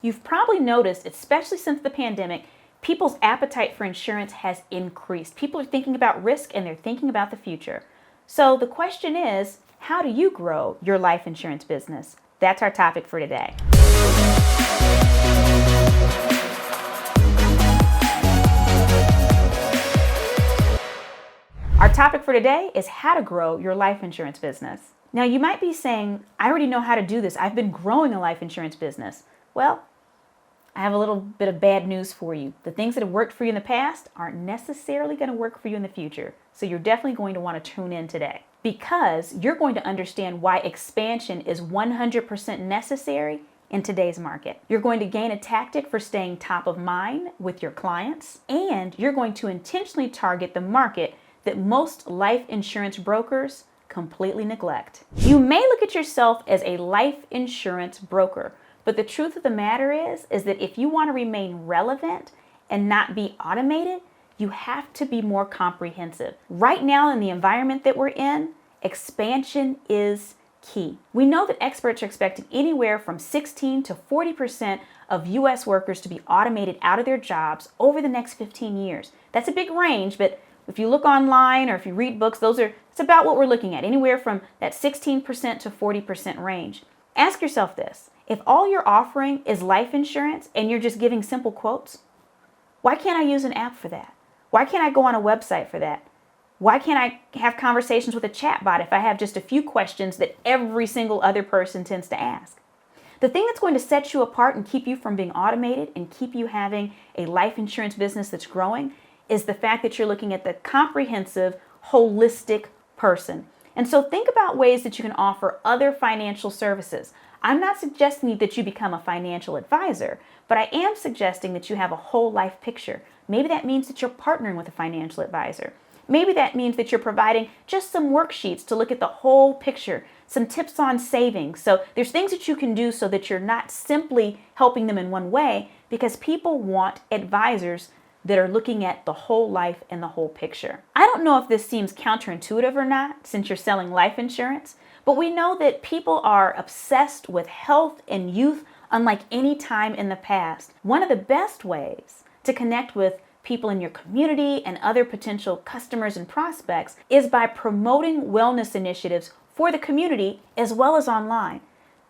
You've probably noticed, especially since the pandemic, people's appetite for insurance has increased. People are thinking about risk and they're thinking about the future. So the question is, how do you grow your life insurance business? That's our topic for today. Our topic for today is how to grow your life insurance business. Now you might be saying, I already know how to do this. I've been growing a life insurance business. Well, I have a little bit of bad news for you. The things that have worked for you in the past aren't necessarily going to work for you in the future. So you're definitely going to want to tune in today because you're going to understand why expansion is 100% necessary in today's market. You're going to gain a tactic for staying top of mind with your clients, and you're going to intentionally target the market that most life insurance brokers completely neglect. You may look at yourself as a life insurance broker, but the truth of the matter is that if you want to remain relevant and not be automated, you have to be more comprehensive. Right now in the environment that we're in, expansion is key. We know that experts are expecting anywhere from 16 to 40% of US workers to be automated out of their jobs over the next 15 years. That's a big range, but if you look online or if you read books, it's about what we're looking at, anywhere from that 16% to 40% range. Ask yourself this. If all you're offering is life insurance and you're just giving simple quotes, why can't I use an app for that? Why can't I go on a website for that? Why can't I have conversations with a chatbot if I have just a few questions that every single other person tends to ask? The thing that's going to set you apart and keep you from being automated and keep you having a life insurance business that's growing is the fact that you're looking at the comprehensive, holistic person. And so think about ways that you can offer other financial services. I'm not suggesting that you become a financial advisor, but I am suggesting that you have a whole life picture. Maybe that means that you're partnering with a financial advisor. Maybe that means that you're providing just some worksheets to look at the whole picture, some tips on savings. So there's things that you can do so that you're not simply helping them in one way, because people want advisors that are looking at the whole life and the whole picture. I don't know if this seems counterintuitive or not since you're selling life insurance, but we know that people are obsessed with health and youth unlike any time in the past. One of the best ways to connect with people in your community and other potential customers and prospects is by promoting wellness initiatives for the community as well as online.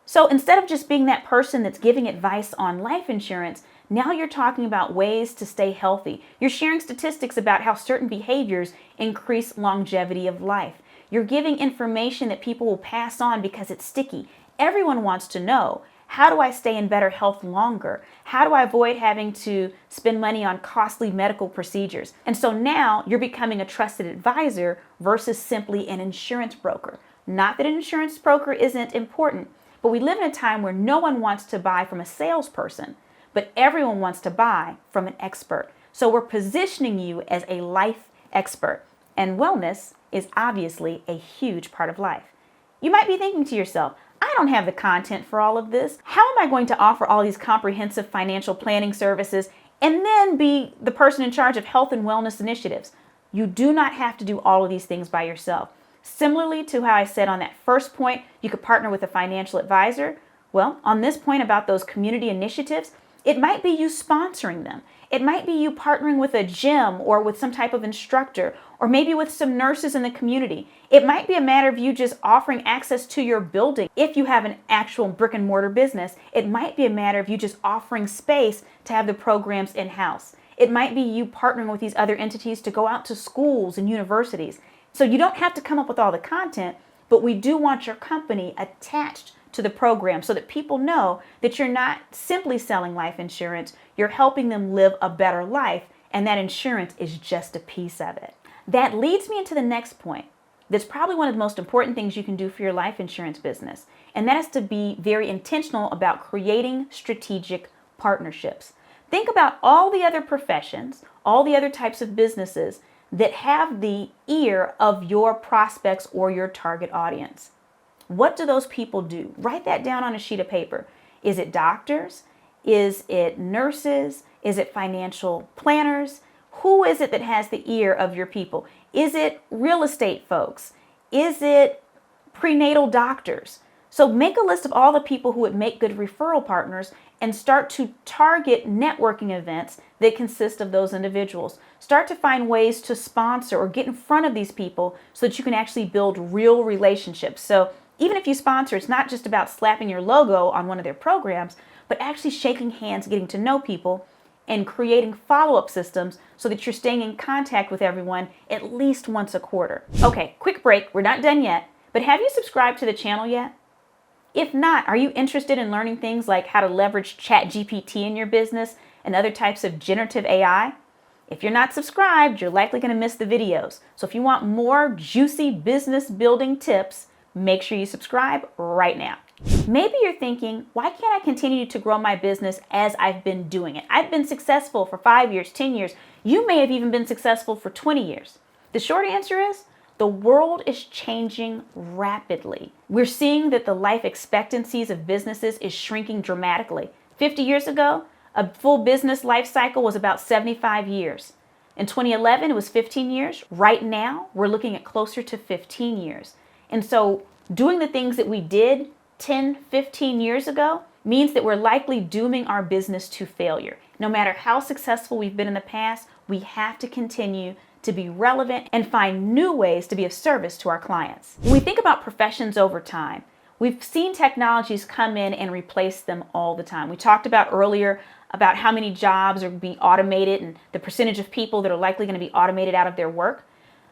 So instead of just being that person that's giving advice on life insurance, now you're talking about ways to stay healthy. You're sharing statistics about how certain behaviors increase longevity of life. You're giving information that people will pass on because it's sticky. Everyone wants to know, how do I stay in better health longer? How do I avoid having to spend money on costly medical procedures? And so now you're becoming a trusted advisor versus simply an insurance broker. Not that an insurance broker isn't important, but we live in a time where no one wants to buy from a salesperson, but everyone wants to buy from an expert. So we're positioning you as a life expert, and wellness is obviously a huge part of life. You might be thinking to yourself, I don't have the content for all of this. How am I going to offer all these comprehensive financial planning services and then be the person in charge of health and wellness initiatives? You do not have to do all of these things by yourself. Similarly to how I said on that first point, you could partner with a financial advisor. Well, on this point about those community initiatives, it might be you sponsoring them. It might be you partnering with a gym or with some type of instructor, or maybe with some nurses in the community. It might be a matter of you just offering access to your building. If you have an actual brick and mortar business, it might be a matter of you just offering space to have the programs in-house. It might be you partnering with these other entities to go out to schools and universities. So you don't have to come up with all the content, but we do want your company attached to the program so that people know that you're not simply selling life insurance, you're helping them live a better life, and that insurance is just a piece of it. That leads me into the next point. That's probably one of the most important things you can do for your life insurance business, and that is to be very intentional about creating strategic partnerships. Think about all the other professions, all the other types of businesses that have the ear of your prospects or your target audience. What do those people do? Write that down on a sheet of paper. Is it doctors? Is it nurses? Is it financial planners? Who is it that has the ear of your people? Is it real estate folks? Is it prenatal doctors? So make a list of all the people who would make good referral partners and start to target networking events that consist of those individuals. Start to find ways to sponsor or get in front of these people so that you can actually build real relationships. So even if you sponsor, it's not just about slapping your logo on one of their programs, but actually shaking hands, getting to know people, and creating follow-up systems so that you're staying in contact with everyone at least once a quarter. Okay, quick break. We're not done yet, but have you subscribed to the channel yet? If not, are you interested in learning things like how to leverage ChatGPT in your business and other types of generative AI? If you're not subscribed, you're likely going to miss the videos. So if you want more juicy business building tips, make sure you subscribe right now. Maybe you're thinking, why can't I continue to grow my business as I've been doing it? I've been successful for 5 years, 10 years. You may have even been successful for 20 years. The short answer is, the world is changing rapidly. We're seeing that the life expectancies of businesses is shrinking dramatically. 50 years ago, a full business life cycle was about 75 years. In 2011, it was 15 years. Right now, we're looking at closer to 15 years. And so doing the things that we did 10, 15 years ago means that we're likely dooming our business to failure. No matter how successful we've been in the past, we have to continue to be relevant and find new ways to be of service to our clients. When we think about professions over time, we've seen technologies come in and replace them all the time. We talked about earlier about how many jobs are being automated and the percentage of people that are likely going to be automated out of their work.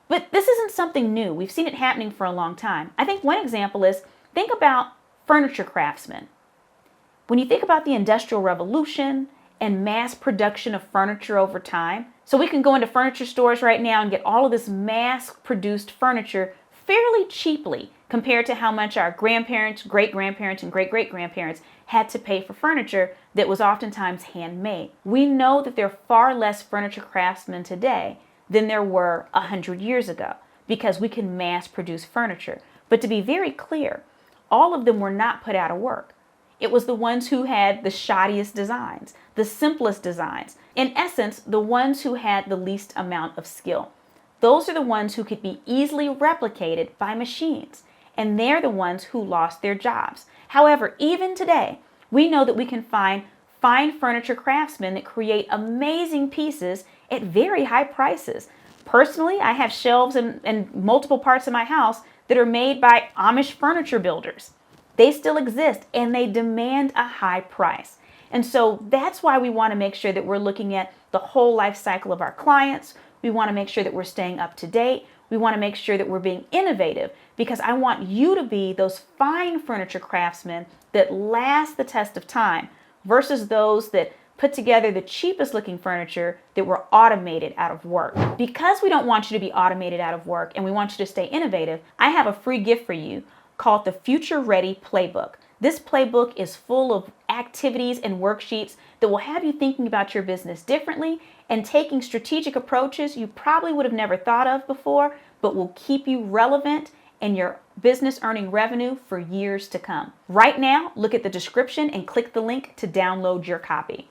But this isn't something new. We've seen it happening for a long time. I think one example is, think about furniture craftsmen. When you think about the Industrial Revolution and mass production of furniture over time, so we can go into furniture stores right now and get all of this mass-produced furniture fairly cheaply compared to how much our grandparents, great-grandparents, and great-great-grandparents had to pay for furniture that was oftentimes handmade. We know that there are far less furniture craftsmen today than there were 100 years ago because we can mass-produce furniture. But to be very clear, all of them were not put out of work. It was the ones who had the shoddiest designs, the simplest designs. In essence, the ones who had the least amount of skill. Those are the ones who could be easily replicated by machines, and they're the ones who lost their jobs. However, even today, we know that we can find fine furniture craftsmen that create amazing pieces at very high prices. Personally, I have shelves in multiple parts of my house that are made by Amish furniture builders. They still exist and they demand a high price. And so that's why we want to make sure that we're looking at the whole life cycle of our clients. We want to make sure that we're staying up to date. We want to make sure that we're being innovative, because I want you to be those fine furniture craftsmen that last the test of time versus those that put together the cheapest looking furniture that were automated out of work. Because we don't want you to be automated out of work and we want you to stay innovative, I have a free gift for you called the Future Ready Playbook. This playbook is full of activities and worksheets that will have you thinking about your business differently and taking strategic approaches you probably would have never thought of before, but will keep you relevant and your business earning revenue for years to come. Right now, look at the description and click the link to download your copy.